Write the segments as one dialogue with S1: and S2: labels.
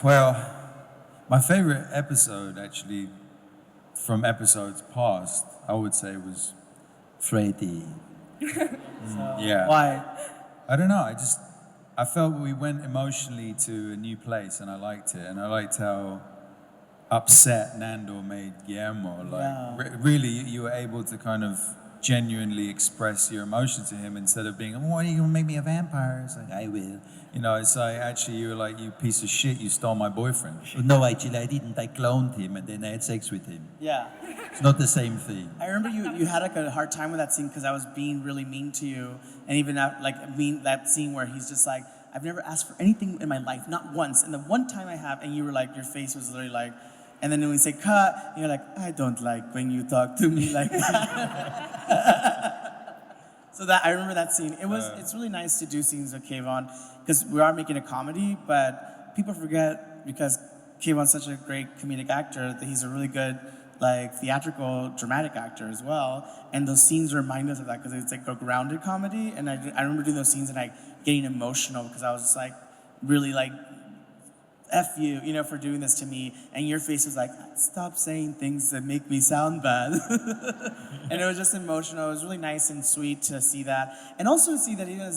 S1: Well, my favorite episode, actually, from episodes past, I would say was Freddy. Yeah.
S2: Why?
S1: I don't know. I felt we went emotionally to a new place, and I liked it. And I liked how upset Nandor made Guillermo. Really, you were able to kind of genuinely express your emotion to him instead of being, "Why are you gonna make me a vampire?" It's like, "I will." You know, it's like, actually, you were like, "You piece of shit, you stole my boyfriend." No, actually, I didn't. I cloned him and then I had sex with him.
S2: Yeah.
S1: It's not the same thing.
S2: I remember you had like a hard time with that scene because I was being really mean to you, and even that scene where he's just like, "I've never asked for anything in my life, not once, and the one time I have," and you were like, your face was literally like, and then when we say cut, and you're like, "I don't like when you talk to me like that." So that I remember that scene. It's really nice to do scenes with Kayvan because we are making a comedy, but people forget because Kayvan's such a great comedic actor that he's a really good theatrical dramatic actor as well. And those scenes remind us of that because it's like a grounded comedy. And I remember doing those scenes and getting emotional because I was just like really like, F you, for doing this to me. And your face was like, "Stop saying things that make me sound bad." And it was just emotional. It was really nice and sweet to see that. And also to see that even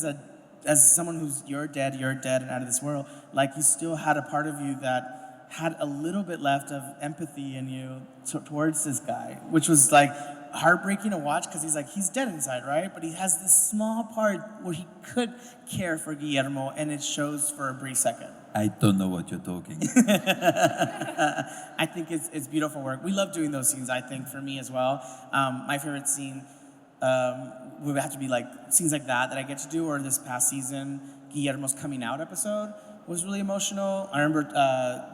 S2: as someone who's you're dead and out of this world, like you still had a part of you that had a little bit left of empathy in you towards this guy, which was like heartbreaking to watch because he's dead inside, right? But he has this small part where he could care for Guillermo, and it shows for a brief second.
S1: I don't know what you're talking.
S2: I think it's beautiful work. We love doing those scenes, I think, for me as well. My favorite scene would have to be like scenes like that I get to do, or this past season, Guillermo's coming out episode was really emotional. I remember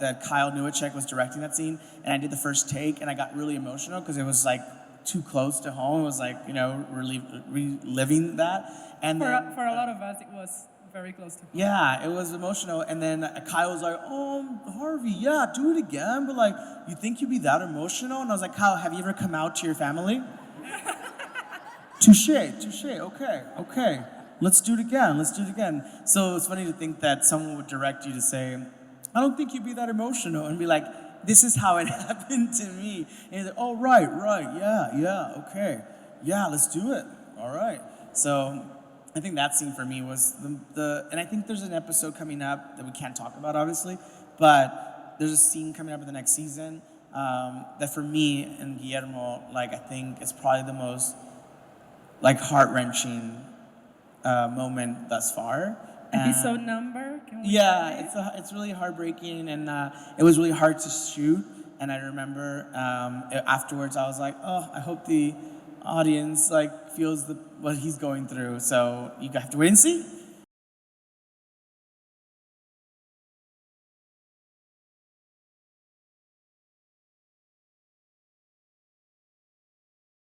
S2: that Kyle Newacek was directing that scene, and I did the first take, and I got really emotional because it was like too close to home. It was like, reliving that. And
S3: for a lot of us, it was very close to home.
S2: Yeah, it was emotional. And then Kyle was like, "Oh, Harvey, yeah, do it again. But like, you think you'd be that emotional?" And I was like, "Kyle, have you ever come out to your family?" Touche, okay. Let's do it again. So it's funny to think that someone would direct you to say, "I don't think you'd be that emotional," and be like, "This is how it happened to me." And he's like, "Oh, right, yeah, okay. Yeah, let's do it. All right." So I think that scene for me was and I think there's an episode coming up that we can't talk about, obviously, but there's a scene coming up in the next season that for me and Guillermo, I think is probably the most, heart-wrenching moment thus far.
S3: Episode number?
S2: Yeah, it's really heartbreaking, and it was really hard to shoot. And I remember afterwards, I was like, "Oh, I hope the audience feels what he's going through." So you have to wait and see.